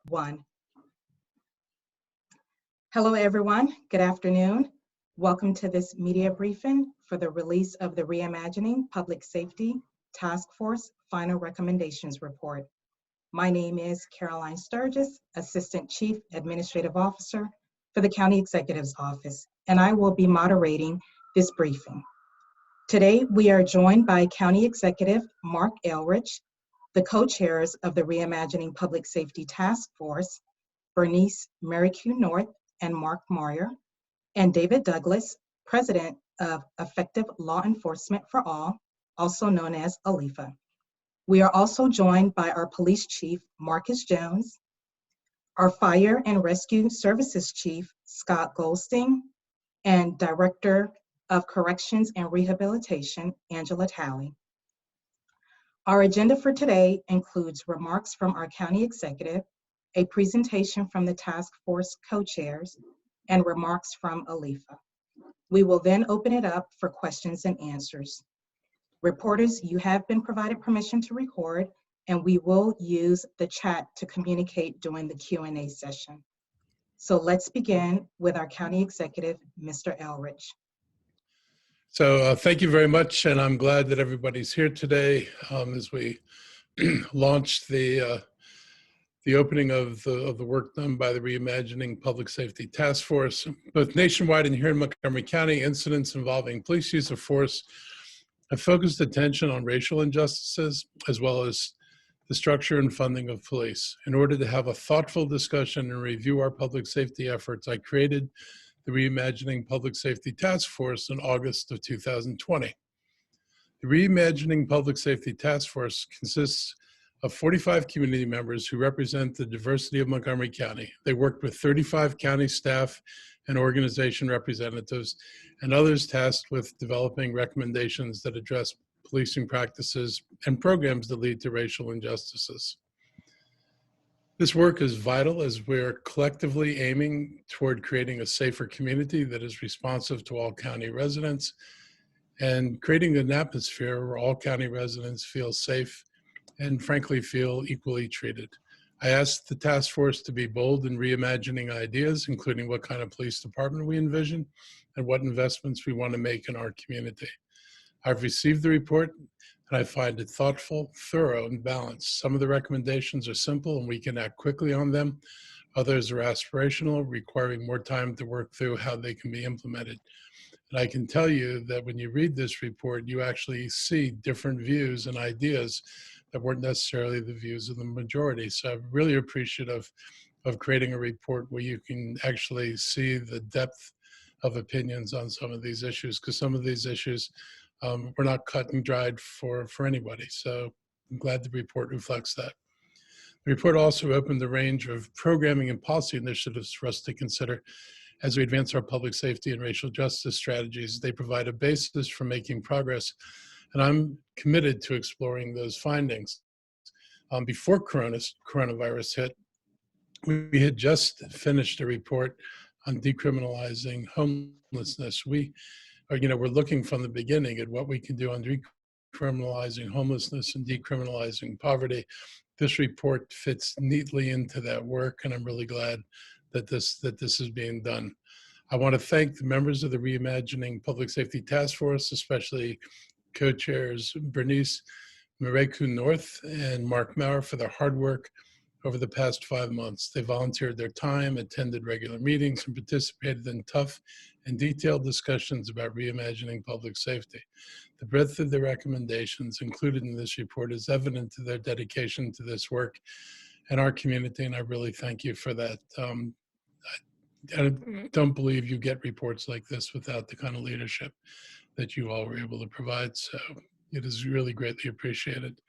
One. Hello, everyone. Good afternoon. Welcome to this media briefing for the release of the Reimagining Public Safety Task Force Final Recommendations Report. My name is Caroline Sturgis, Assistant Chief Administrative Officer for the County Executive's Office, and I will be moderating this briefing. Today, we are joined by County Executive Mark Elrich, the co-chairs of the Reimagining Public Safety Task Force, Bernice Merrique North and Mark Moyer, and David Douglas, President of Effective Law Enforcement for All, also known as ALEFA. We are also joined by our Police Chief, Marcus Jones, our Fire and Rescue Services Chief, Scott Goldstein, and Director of Corrections and Rehabilitation, Angela Talley. Our agenda for today includes remarks from our County Executive, a presentation from the task force co-chairs, and remarks from ALEFA. We will then open it up for questions and answers. Reporters, you have been provided permission to record, and we will use the chat to communicate during the Q&A session. So let's begin with our County Executive, Mr. Elrich. So thank you very much, and I'm glad that everybody's here today as we launch the opening of the work done by the Reimagining Public Safety Task Force. Both nationwide and here in Montgomery County, incidents involving police use of force have focused attention on racial injustices as well as the structure and funding of police. In order to have a thoughtful discussion and review our public safety efforts, I created the Reimagining Public Safety Task Force in August of 2020. The Reimagining Public Safety Task Force consists of 45 community members who represent the diversity of Montgomery County. They worked with 35 county staff and organization representatives and others tasked with developing recommendations that address policing practices and programs that lead to racial injustices. This work is vital as we're collectively aiming toward creating a safer community that is responsive to all county residents and creating an atmosphere where all county residents feel safe and frankly feel equally treated. I asked the task force to be bold in reimagining ideas, including what kind of police department we envision and what investments we want to make in our community. I've received the report and I find it thoughtful, thorough, and balanced. Some of the recommendations are simple and we can act quickly on them. Others are aspirational, requiring more time to work through how they can be implemented. And I can tell you that when you read this report, you actually see different views and ideas that weren't necessarily the views of the majority. So I'm really appreciative of creating a report where you can actually see the depth of opinions on some of these issues, because some of these issues were not cut and dried for anybody. So I'm glad the report reflects that. The report also opened the range of programming and policy initiatives for us to consider as we advance our public safety and racial justice strategies. They provide a basis for making progress, and I'm committed to exploring those findings. Before coronavirus hit, we had just finished a report on decriminalizing homelessness. We're looking from the beginning at what we can do on decriminalizing homelessness and decriminalizing poverty. This report fits neatly into that work, and I'm really glad that this is being done. I want to thank the members of the Reimagining Public Safety Task Force, especially co-chairs Bernice Merrique North and Mark Moyer, for their hard work over the past 5 months. They volunteered their time, attended regular meetings, and participated in tough and detailed discussions about reimagining public safety. The breadth of the recommendations included in this report is evident to their dedication to this work and our community, and I really thank you for that. I don't believe you get reports like this without the kind of leadership that you all were able to provide, so it is really greatly appreciated.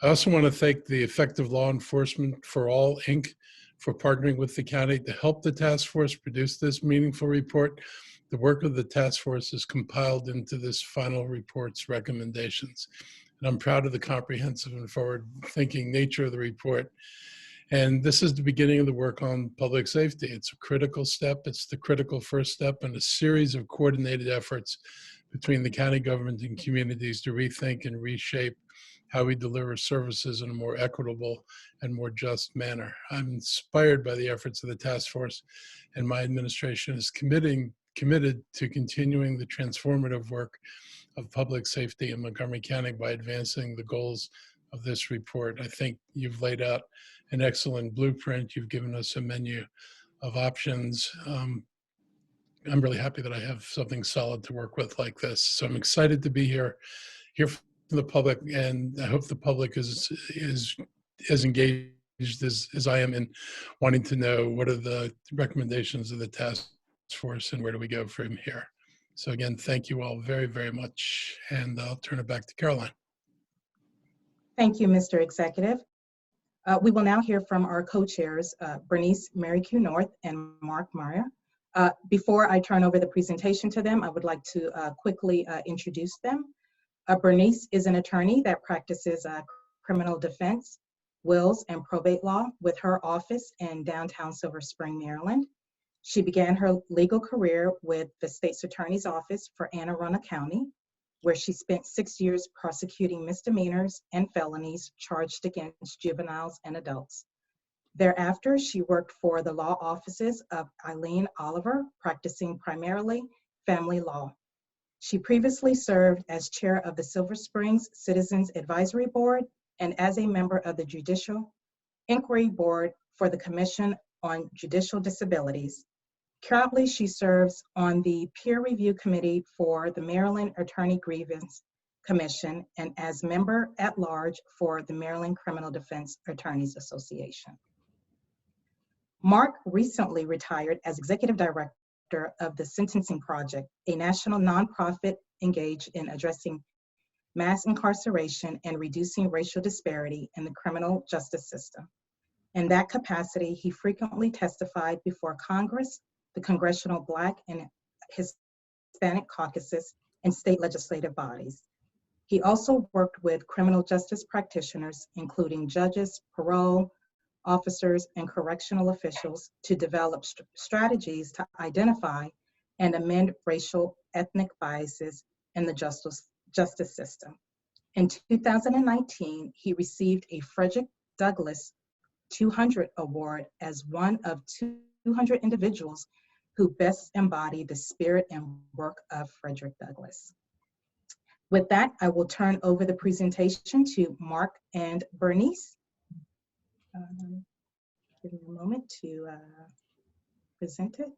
I also want to thank the Effective Law Enforcement for All, Inc. for partnering with the county to help the task force produce this meaningful report. The work of the task force is compiled into this final report's recommendations. And I'm proud of the comprehensive and forward-thinking nature of the report. And this is the beginning of the work on public safety. It's a critical step. It's the critical first step in a series of coordinated efforts between the county government and communities to rethink and reshape how we deliver services in a more equitable and more just manner. I'm inspired by the efforts of the task force, and my administration is committed to continuing the transformative work of public safety in Montgomery County by advancing the goals of this report. I think you've laid out an excellent blueprint. You've given us a menu of options. I'm really happy that I have something solid to work with like this. So I'm excited to be here from the public, and I hope the public is as engaged as I am in wanting to know what are the recommendations of the task force and where do we go from here. So again, thank you all very, very much, and I'll turn it back to Caroline. Thank you, Mr. Executive. We will now hear from our co-chairs, Bernice Mary Q. North and Mark Meyer. Before I turn over the presentation to them, I would like to quickly introduce them. Bernice is an attorney that practices criminal defense, wills, and probate law with her office in downtown Silver Spring, Maryland. She began her legal career with the State's Attorney's Office for Anne Arundel County, where she spent 6 years prosecuting misdemeanors and felonies charged against juveniles and adults. Thereafter, she worked for the law offices of Eileen Oliver, practicing primarily family law. She previously served as chair of the Silver Springs Citizens Advisory Board and as a member of the Judicial Inquiry Board for the Commission on Judicial Disabilities. Currently, she serves on the peer review committee for the Maryland Attorney Grievance Commission and as member at large for the Maryland Criminal Defense Attorneys Association. Mark recently retired as executive director of the Sentencing Project, a national nonprofit engaged in addressing mass incarceration and reducing racial disparity in the criminal justice system. In that capacity, he frequently testified before Congress, the Congressional Black and Hispanic caucuses, and state legislative bodies. He also worked with criminal justice practitioners, including judges, parole officers, and correctional officials to develop strategies to identify and amend racial ethnic biases in the justice system. In 2019, he received a Frederick Douglass 200 Award as one of 200 individuals who best embody the spirit and work of Frederick Douglass. With that, I will turn over the presentation to Mark and Bernice. Give me a moment to present it.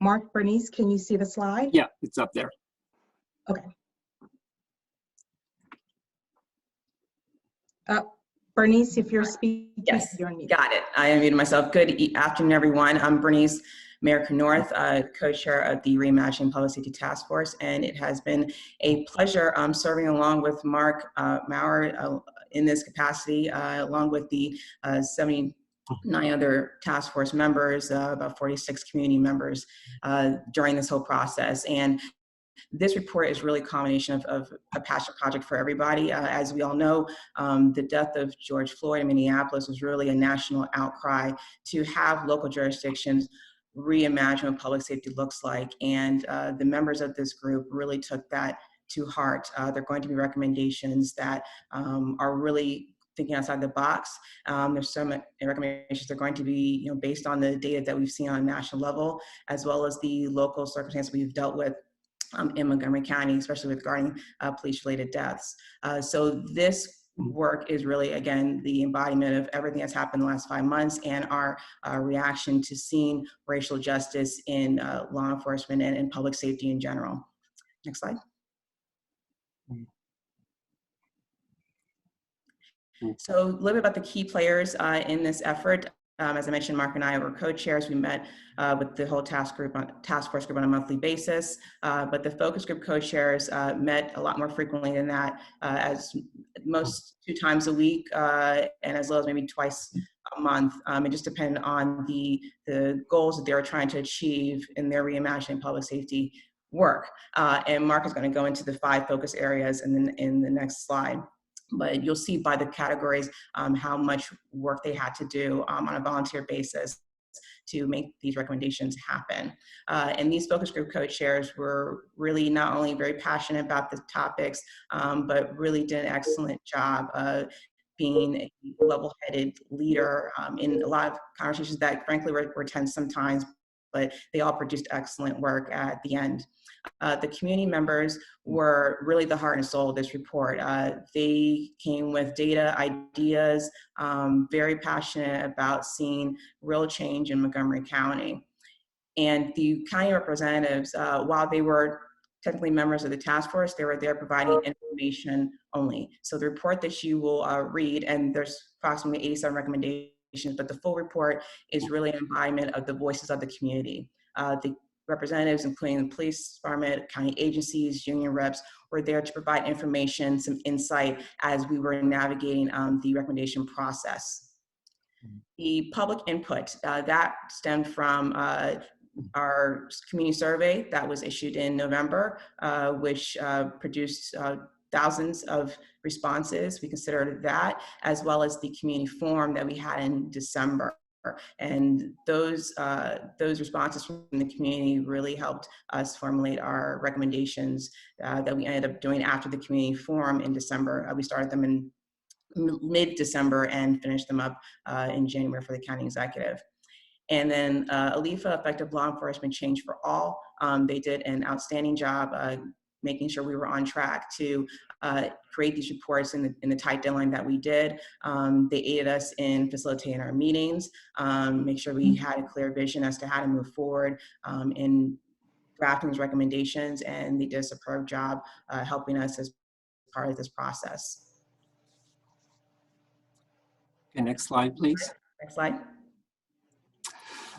Mark, Bernice, can you see the slide? Yeah, it's up there. Okay. Bernice, if you're speaking, yes, you're on mute. Got it. I unmuted myself. Good afternoon, everyone. I'm Bernice Mary Q. North, co-chair of the Reimagining Public Safety Task Force, and it has been a pleasure serving along with Mark Maurer in this capacity, along with the 79 other task force members, about 46 community members during this whole process. And this report is really a combination of a passion project for everybody. As we all know, the death of George Floyd in Minneapolis was really a national outcry to have local jurisdictions reimagine what public safety looks like. And the members of this group really took that to heart. There are going to be recommendations that are really thinking outside the box. There's so many recommendations that are going to be based on the data that we've seen on a national level, as well as the local circumstances we've dealt with in Montgomery County, especially regarding police-related deaths. So this work is really, again, the embodiment of everything that's happened in the last 5 months and our reaction to seeing racial justice in law enforcement and in public safety in general. Next slide. So a little bit about the key players in this effort. As I mentioned, Mark and I were co-chairs. We met with the whole task force group on a monthly basis, but the focus group co-chairs met a lot more frequently than that, as most 2 times a week, and as low as maybe twice a month. It just depended on the goals that they were trying to achieve in their reimagining public safety work. And Mark is going to go into the 5 focus areas in the next slide. But you'll see by the categories how much work they had to do on a volunteer basis to make these recommendations happen. And these focus group co-chairs were really not only very passionate about the topics, but really did an excellent job of being a level-headed leader in a lot of conversations that frankly were tense sometimes, but they all produced excellent work at the end. The community members were really the heart and soul of this report. They came with data, ideas, very passionate about seeing real change in Montgomery County. And the county representatives, while they were technically members of the task force, they were there providing information only. So the report that you will read, and there's approximately 87 recommendations, but the full report is really an embodiment of the voices of the community. The representatives, including the police department, county agencies, union reps, were there to provide information, some insight as we were navigating the recommendation process. The public input, that stemmed from our community survey that was issued in November, which produced thousands of responses. We considered that, as well as the community forum that we had in December. And those responses from the community really helped us formulate our recommendations that we ended up doing after the community forum in December. We started them in mid-December and finished them up in January for the county executive. And then ALEFA, Effective Law Enforcement Change for All, they did an outstanding job making sure we were on track to create these reports in the tight deadline that we did. They aided us in facilitating our meetings, make sure we had a clear vision as to how to move forward in drafting these recommendations, and they did a superb job helping us as part of this process. Okay, next slide, please. Next slide.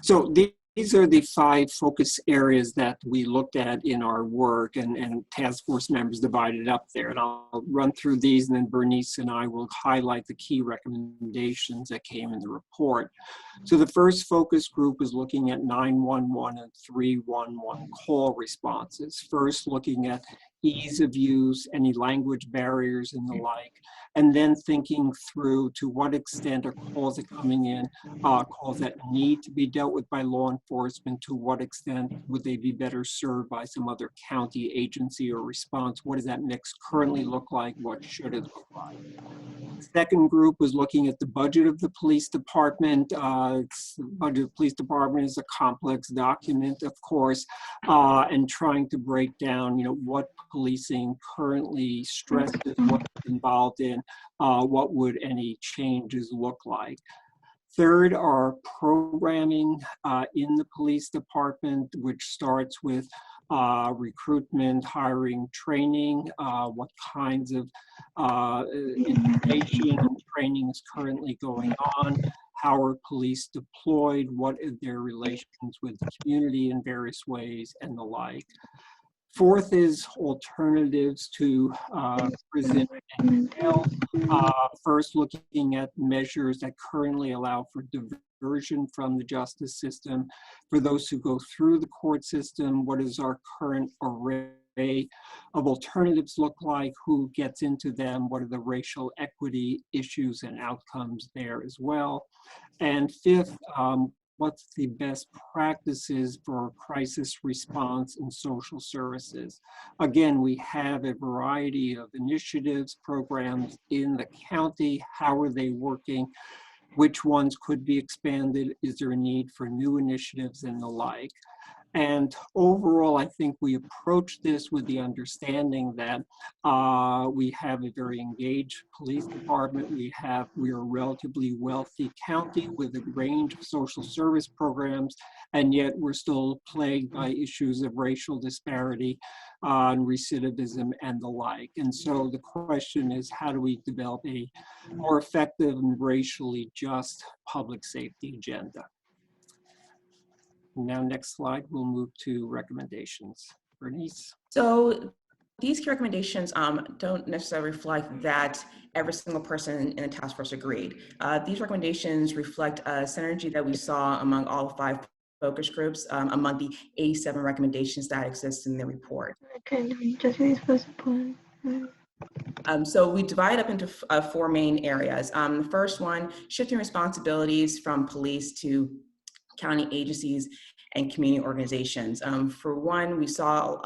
So these are the 5 focus areas that we looked at in our work, and task force members divided up there. And I'll run through these, and then Bernice and I will highlight the key recommendations that came in the report. So the first focus group is looking at 911 and 311 call responses. First, looking at ease of use, any language barriers and the like, and then thinking through to what extent are calls that coming in, calls that need to be dealt with by law enforcement, to what extent would they be better served by some other county agency or response? What does that mix currently look like? What should it look like? Second group was looking at the budget of the police department. The budget of the police department is a complex document, of course, and trying to break down, what policing currently stresses, what's involved in, what would any changes look like. Third are programming in the police department, which starts with recruitment, hiring, training, what kinds of information and training is currently going on, how are police deployed, what are their relations with the community in various ways, and the like. Fourth is alternatives to prison and jail. First, looking at measures that currently allow for diversion from the justice system. For those who go through the court system, what does our current array of alternatives look like? Who gets into them? What are the racial equity issues and outcomes there as well? And fifth, what's the best practices for crisis response and social services? Again, we have a variety of initiatives, programs in the county. How are they working? Which ones could be expanded? Is there a need for new initiatives and the like? And overall, I think we approach this with the understanding that we have a very engaged police department. We are a relatively wealthy county with a range of social service programs, and yet we're still plagued by issues of racial disparity and recidivism and the like. And so the question is, how do we develop a more effective and racially just public safety agenda? Now, next slide, we'll move to recommendations. Bernice. So these key recommendations don't necessarily reflect that every single person in the task force agreed. These recommendations reflect a synergy that we saw among all 5 focus groups among the 87 recommendations that exist in the report. So we divide up into 4 main areas. The first one, shifting responsibilities from police to county agencies and community organizations. For one, we saw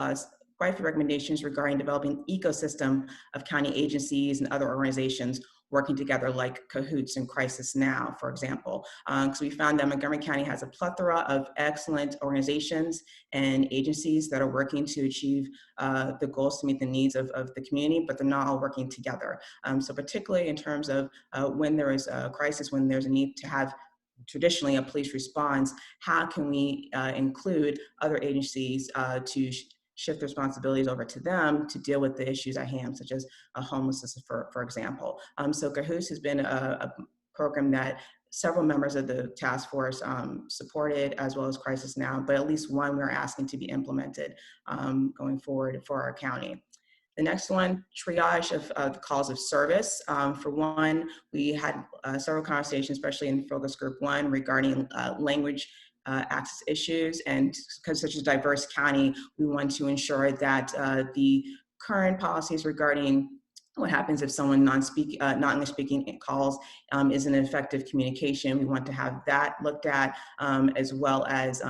quite a few recommendations regarding developing an ecosystem of county agencies and other organizations working together, like Cahoots and Crisis Now, for example. So we found that Montgomery County has a plethora of excellent organizations and agencies that are working to achieve the goals to meet the needs of the community, but they're not all working together. So particularly in terms of when there is a crisis, when there's a need to have traditionally a police response, how can we include other agencies to shift responsibilities over to them to deal with the issues at hand, such as homelessness, for example. So Cahoots has been a program that several members of the task force supported, as well as Crisis Now, but at least one we're asking to be implemented going forward for our county. The next one, triage of the calls of service. For one, we had several conversations, especially in focus group 1, regarding language access issues, and because such a diverse county, we want to ensure that the current policies regarding what happens if someone non-English speaking calls is an effective communication. We want to have that looked at, as well as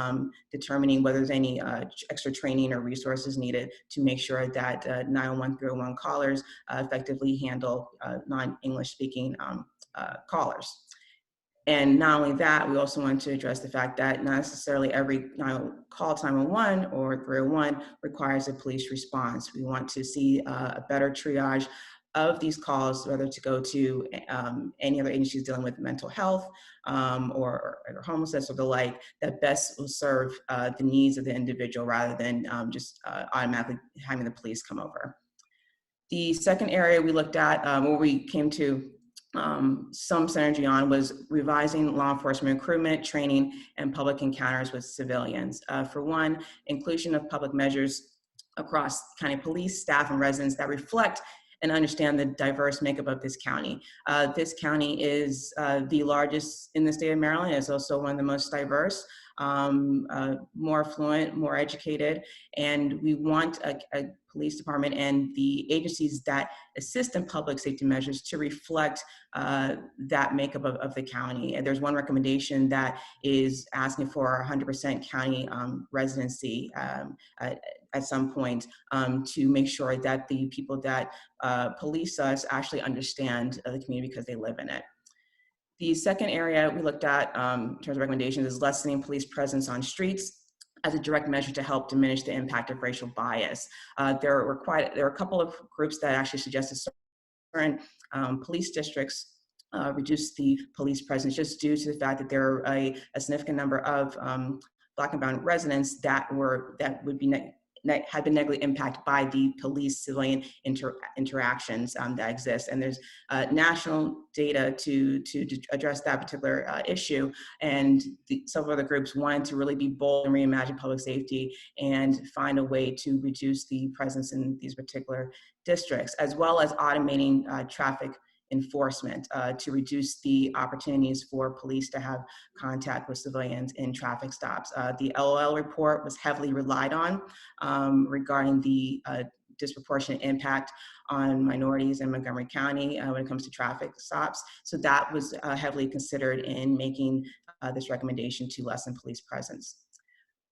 determining whether there's any extra training or resources needed to make sure that 911, 301 callers effectively handle non-English speaking callers. And not only that, we also want to address the fact that not necessarily every call to 911 or 301 requires a police response. We want to see a better triage of these calls, whether to go to any other agencies dealing with mental health or homelessness or the like, that best will serve the needs of the individual rather than just automatically having the police come over. The second area we looked at, where we came to some synergy on, was revising law enforcement recruitment, training, and public encounters with civilians. For one, inclusion of public measures across county police, staff, and residents that reflect and understand the diverse makeup of this county. This county is the largest in the state of Maryland. It's also one of the most diverse, more affluent, more educated, and we want a police department and the agencies that assist in public safety measures to reflect that makeup of the county. And there's one recommendation that is asking for 100% county residency at some point to make sure that the people that police us actually understand the community because they live in it. The second area we looked at in terms of recommendations is lessening police presence on streets as a direct measure to help diminish the impact of racial bias. There are a couple of groups that actually suggested certain police districts reduce the police presence just due to the fact that there are a significant number of Black and brown residents that would be had been negatively impacted by the police-civilian interactions that exist. And there's national data to address that particular issue. And several other groups wanted to really be bold and reimagine public safety and find a way to reduce the presence in these particular districts, as well as automating traffic enforcement to reduce the opportunities for police to have contact with civilians in traffic stops. The LOL report was heavily relied on regarding the disproportionate impact on minorities in Montgomery County when it comes to traffic stops. So that was heavily considered in making this recommendation to lessen police presence.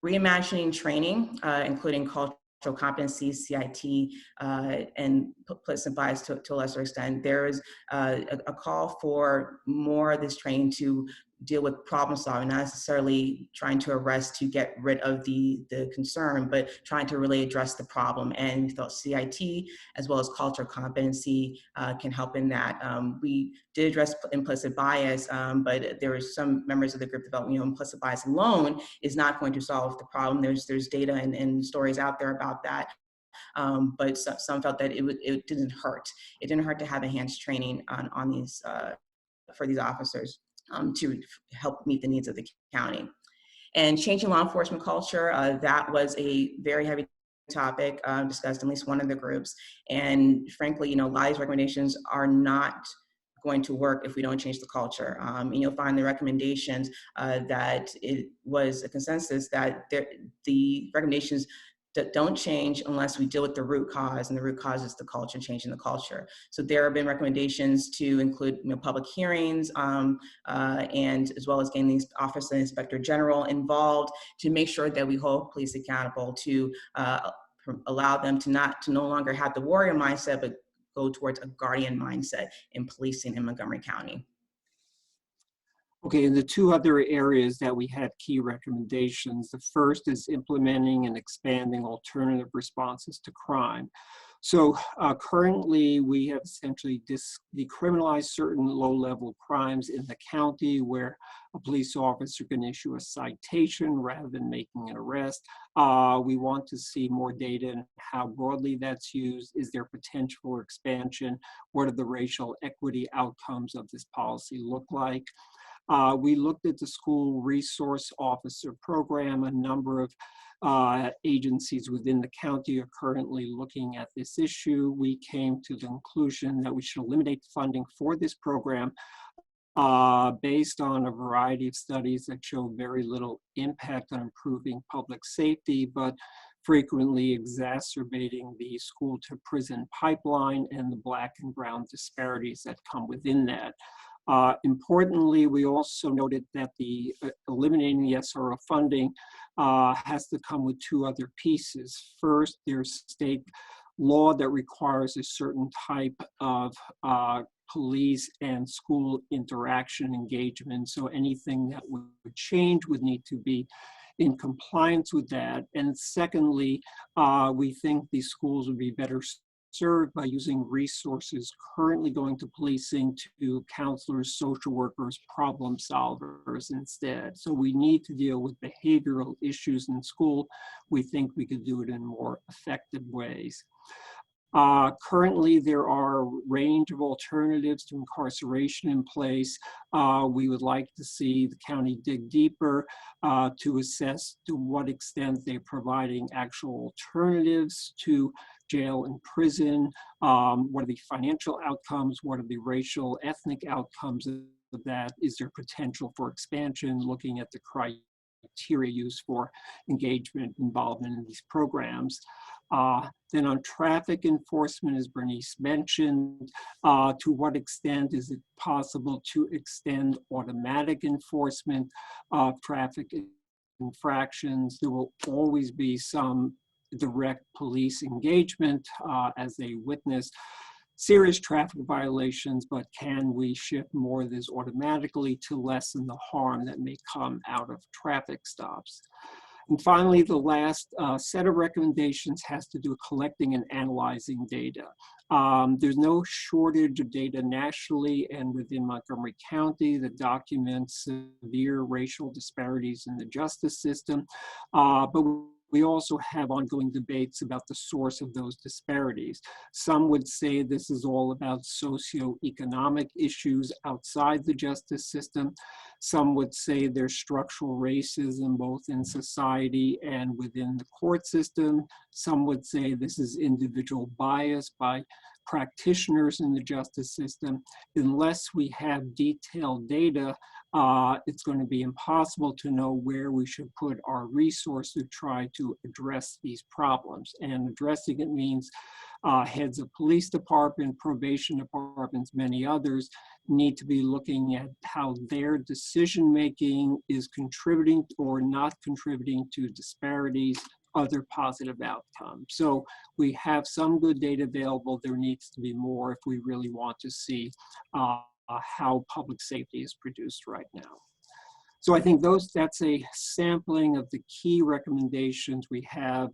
Reimagining training, including cultural competencies, CIT, and implicit bias to a lesser extent. There is a call for more of this training to deal with problem solving, not necessarily trying to arrest to get rid of the concern, but trying to really address the problem. And the CIT, as well as cultural competency, can help in that. We did address implicit bias, but there were some members of the group that felt, implicit bias alone is not going to solve the problem. There's data and stories out there about that. But some felt that it didn't hurt. It didn't hurt to have enhanced training on these for these officers to help meet the needs of the county. And changing law enforcement culture, that was a very heavy topic discussed in at least one of the groups. And frankly, a lot of these recommendations are not going to work if we don't change the culture. And you'll find the recommendations that it was a consensus that the recommendations that don't change unless we deal with the root cause, and the root cause is the culture, changing the culture. So there have been recommendations to include public hearings and as well as getting the Office of the Inspector General involved to make sure that we hold police accountable, to allow them to no longer have the warrior mindset, but go towards a guardian mindset in policing in Montgomery County. Okay, and the two other areas that we had key recommendations, the first is implementing and expanding alternative responses to crime. So currently we have essentially decriminalized certain low-level crimes in the county where a police officer can issue a citation rather than making an arrest. We want to see more data on how broadly that's used. Is there potential for expansion? What are the racial equity outcomes of this policy look like? We looked at the school resource officer program. A number of agencies within the county are currently looking at this issue. We came to the conclusion that we should eliminate funding for this program based on a variety of studies that show very little impact on improving public safety, but frequently exacerbating the school to prison pipeline and the Black and brown disparities that come within that. Importantly, we also noted that the eliminating the SRO funding has to come with two other pieces. First, there's state law that requires a certain type of police and school interaction engagement. So anything that would change would need to be in compliance with that. And secondly, we think these schools would be better served by using resources currently going to policing to counselors, social workers, problem solvers instead. So we need to deal with behavioral issues in school. We think we could do it in more effective ways. Currently, there are a range of alternatives to incarceration in place. We would like to see the county dig deeper to assess to what extent they're providing actual alternatives to jail and prison. What are the financial outcomes? What are the racial, ethnic outcomes of that? Is there potential for expansion, looking at the criteria used for engagement, involvement in these programs? Then on traffic enforcement, as Bernice mentioned, to what extent is it possible to extend automatic enforcement of traffic infractions? There will always be some direct police engagement as they witness serious traffic violations, but can we shift more of this automatically to lessen the harm that may come out of traffic stops? And finally, the last set of recommendations has to do with collecting and analyzing data. There's no shortage of data nationally and within Montgomery County that documents severe racial disparities in the justice system, but we also have ongoing debates about the source of those disparities. Some would say this is all about socioeconomic issues outside the justice system. Some would say there's structural racism both in society and within the court system. Some would say this is individual bias by practitioners in the justice system. Unless we have detailed data, it's going to be impossible to know where we should put our resources to try to address these problems. And addressing it means heads of police department, probation departments, many others need to be looking at how their decision-making is contributing or not contributing to disparities, other positive outcomes. So we have some good data available. There needs to be more if we really want to see how public safety is produced right now. So I think that's a sampling of the key recommendations we have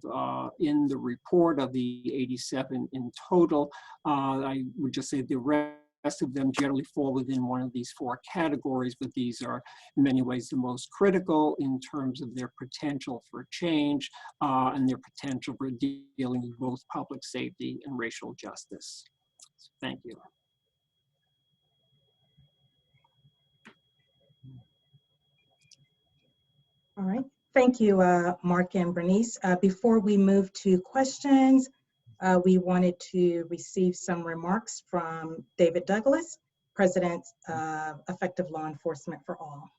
in the report of the 87 in total. I would just say the rest of them generally fall within one of these 4 categories, but these are in many ways the most critical in terms of their potential for change and their potential for dealing with both public safety and racial justice. So thank you. All right. Thank you, Mark and Bernice. Before we move to questions, we wanted to receive some remarks from David Douglas, President of Effective Law Enforcement for All.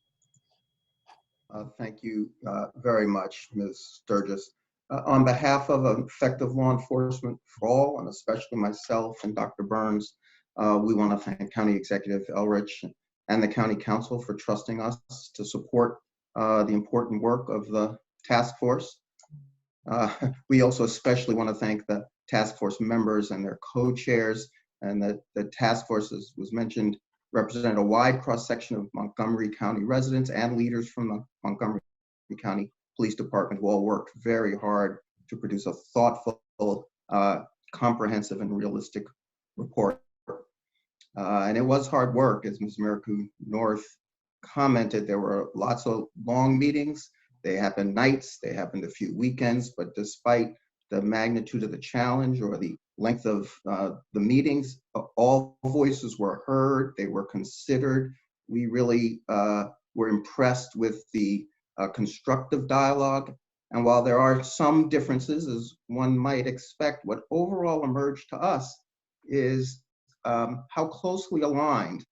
Thank you very much, Ms. Sturgis. On behalf of Effective Law Enforcement for All, and especially myself and Dr. Burns, we want to thank County Executive Elrich and the County Council for trusting us to support the important work of the task force. We also especially want to thank the task force members and their co-chairs, and the task force, as was mentioned, represented a wide cross-section of Montgomery County residents and leaders from the Montgomery County Police Department who all worked very hard to produce a thoughtful, comprehensive, and realistic report. And it was hard work, as Ms. Miracle North commented. There were lots of long meetings. They happened nights, they happened a few weekends, but despite the magnitude of the challenge or the length of the meetings, all voices were heard, they were considered. We really were impressed with the constructive dialogue. And while there are some differences, as one might expect, what overall emerged to us is how closely aligned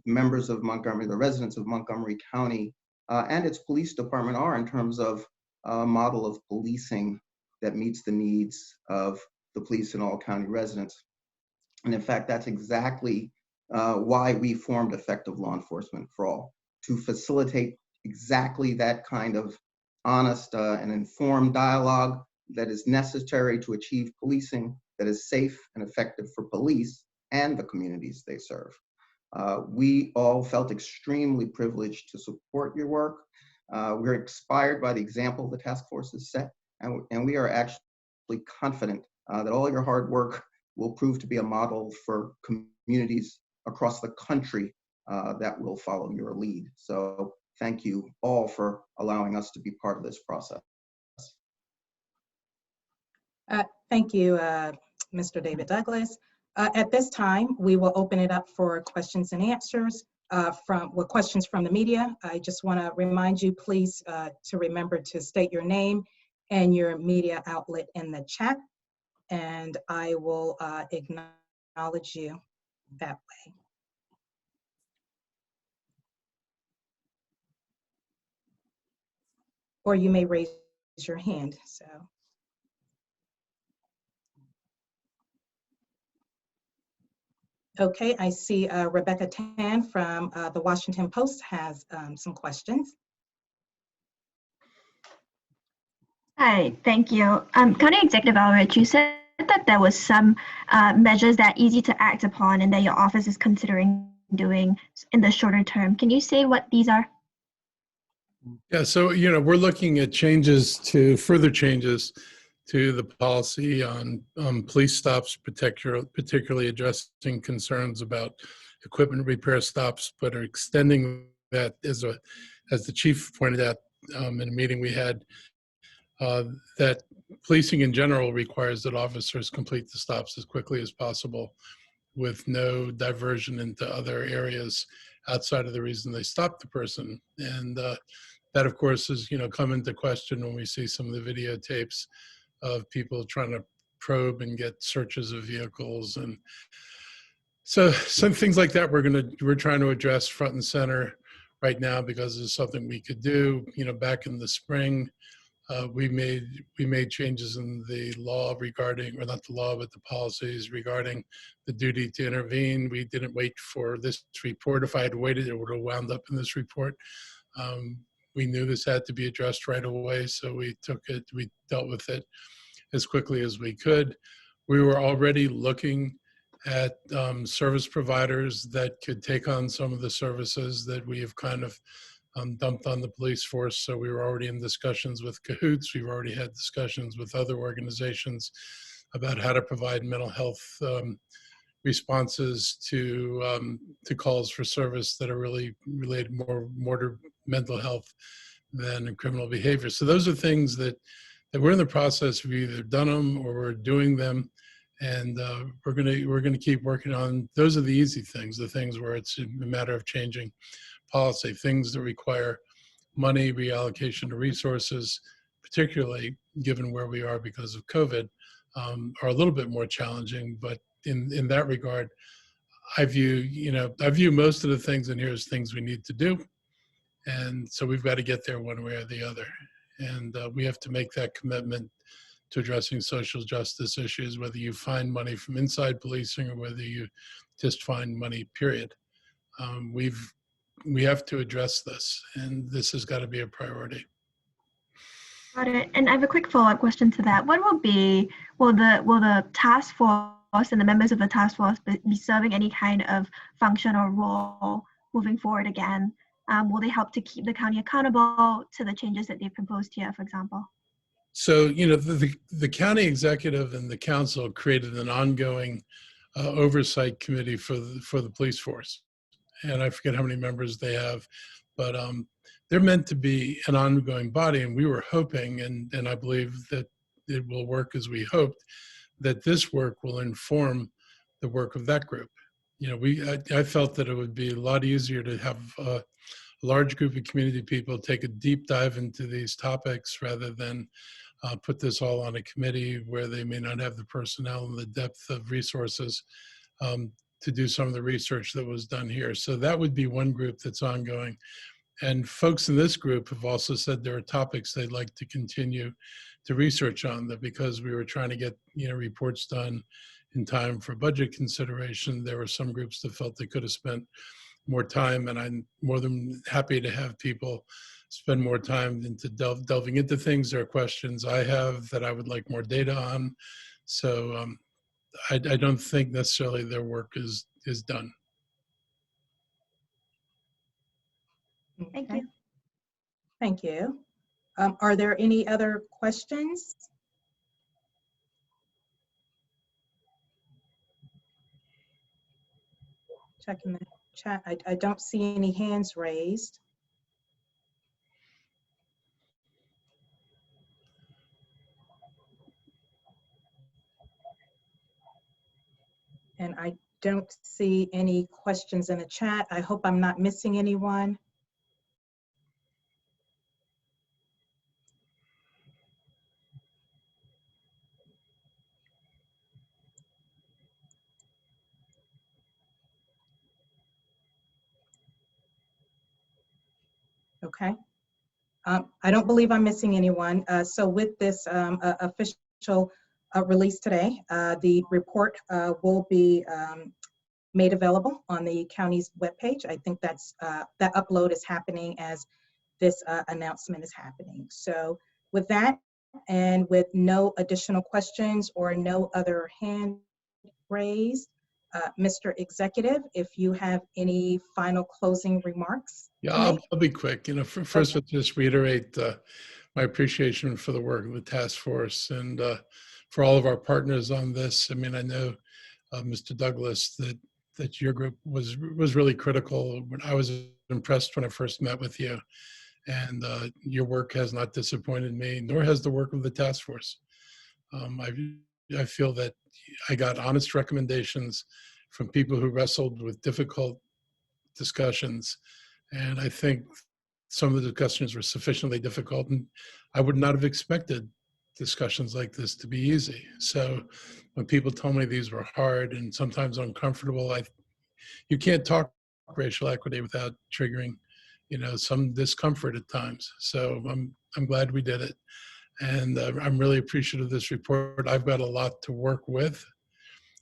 members of Montgomery, the residents of Montgomery County and its police department are in terms of a model of policing that meets the needs of the police and all county residents. And in fact, that's exactly why we formed Effective Law Enforcement for All, to facilitate exactly that kind of honest and informed dialogue that is necessary to achieve policing that is safe and effective for police and the communities they serve. We all felt extremely privileged to support your work. We're inspired by the example the task force has set, and we are actually confident that all your hard work will prove to be a model for communities across the country that will follow your lead. So thank you all for allowing us to be part of this process. Thank you, Mr. David Douglas. At this time, we will open it up for questions and answers questions from the media. I just want to remind you, please, to remember to state your name and your media outlet in the chat, and I will acknowledge you that way. Or you may raise your hand. So. Okay, I see Rebecca Tan from the Washington Post has some questions. Hi, thank you. County Executive Elrich, you said that there was some measures that are easy to act upon and that your office is considering doing in the shorter term. Can you say what these are? Yeah, so, we're looking at further changes to the policy on police stops, particularly addressing concerns about equipment repair stops, but are extending that as the chief pointed out in a meeting we had, that policing in general requires that officers complete the stops as quickly as possible with no diversion into other areas outside of the reason they stopped the person. And that, of course, has come into question when we see some of the videotapes of people trying to probe and get searches of vehicles. And so some things like that we're trying to address front and center right now, because it's something we could do. Back in the spring, we made changes in the law regarding, or not the law, but the policies regarding the duty to intervene. We didn't wait for this report. If I had waited, it would have wound up in this report. We knew this had to be addressed right away, so we dealt with it as quickly as we could. We were already looking at service providers that could take on some of the services that we have kind of dumped on the police force. So we were already in discussions with Cahoots. We've already had discussions with other organizations about how to provide mental health responses to calls for service that are really related more to mental health than criminal behavior. So those are things that we're in the process of either done them or we're doing them, and we're gonna keep working on. Those are the easy things, the things where it's a matter of changing policy. Things that require money, reallocation of resources, particularly given where we are because of COVID, are a little bit more challenging. But in that regard, I view most of the things in here as things we need to do. And so we've got to get there one way or the other. And we have to make that commitment to addressing social justice issues, whether you find money from inside policing or whether you just find money, period. We have to address this, and this has got to be a priority. Got it. And I have a quick follow-up question to that. What will the task force and the members of the task force be serving any kind of function or role moving forward again? Will they help to keep the county accountable to the changes that they've proposed here, for example? So, the county executive and the council created an ongoing oversight committee for the police force. And I forget how many members they have, but they're meant to be an ongoing body. And we were hoping, and I believe that it will work as we hoped, that this work will inform the work of that group. I felt that it would be a lot easier to have a large group of community people take a deep dive into these topics rather than put this all on a committee where they may not have the personnel and the depth of resources to do some of the research that was done here. So that would be one group that's ongoing. And folks in this group have also said there are topics they'd like to continue to research on, that because we were trying to get reports done in time for budget consideration, there were some groups that felt they could have spent more time, and I'm more than happy to have people spend more time into delving into things. There are questions I have that I would like more data on. So I don't think necessarily their work is done. Thank Okay. you. Thank you. Are there any other questions? Checking the chat. I don't see any hands raised. And I don't see any questions in the chat. I hope I'm not missing anyone. Okay. I don't believe I'm missing anyone. So with this official release today, the report will be made available on the county's webpage. I think that upload is happening as this announcement is happening. So with that, and with no additional questions or no other hand raised, Mr. Executive, if you have any final closing remarks. Yeah, I'll be quick. First, I'll just reiterate my appreciation for the work of the task force and for all of our partners on this. I mean, I know, Mr. Douglas, that your group was really critical. I was impressed when I first met with you, and your work has not disappointed me, nor has the work of the task force. I feel that I got honest recommendations from people who wrestled with difficult discussions. And I think some of the discussions were sufficiently difficult, and I would not have expected discussions like this to be easy. So when people told me these were hard and sometimes uncomfortable, you can't talk racial equity without triggering, some discomfort at times. So I'm glad we did it. And I'm really appreciative of this report. I've got a lot to work with.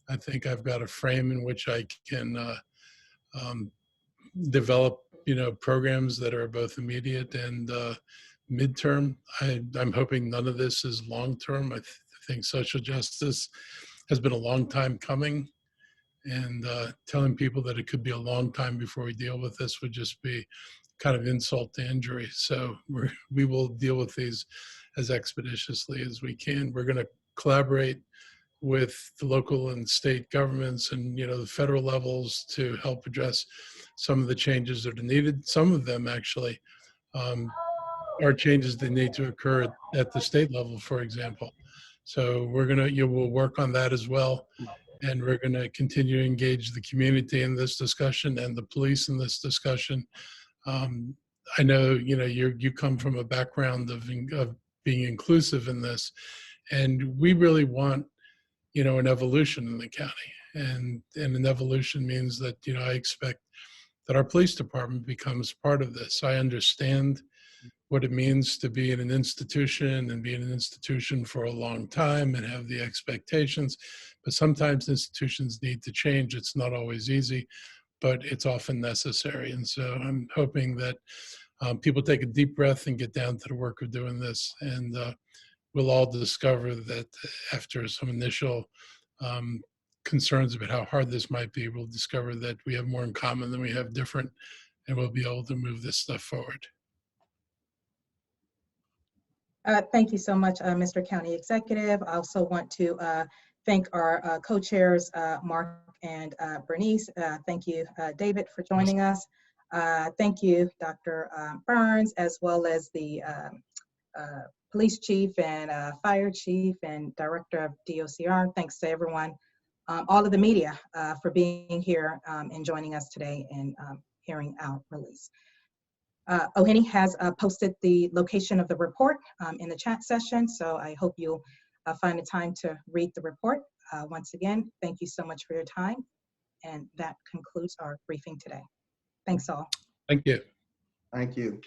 I think I've got a frame in which I can develop, programs that are both immediate and midterm. I'm hoping none of this is long-term. I think social justice has been a long time coming, and telling people that it could be a long time before we deal with this would just be kind of insult to injury. So we will deal with these as expeditiously as we can. We're going to collaborate with the local and state governments and the federal levels to help address some of the changes that are needed. Some of them actually are changes that need to occur at the state level, for example. So we'll work on that as well. And we're going to continue to engage the community in this discussion and the police in this discussion. I know, you come from a background of being inclusive in this, and we really want, an evolution in the county. And an evolution means that, I expect that our police department becomes part of this. I understand what it means to be in an institution and be in an institution for a long time and have the expectations, but sometimes institutions need to change. It's not always easy, but it's often necessary. And so I'm hoping that people take a deep breath and get down to the work of doing this. And we'll all discover that after some initial concerns about how hard this might be, we'll discover that we have more in common than we have different, and we'll be able to move this stuff forward. Thank you so much, Mr. County Executive. I also want to thank our co-chairs, Mark and Bernice. Thank you, David, for joining us. Thank you, Dr. Burns, as well as the police chief and fire chief and director of DOCR. Thanks to everyone, all of the media for being here and joining us today and hearing our release. Ohene has posted the location of the report in the chat session, so I hope you'll find the time to read the report. Once again, thank you so much for your time, and that concludes our briefing today. Thanks all. Thank you. Thank you.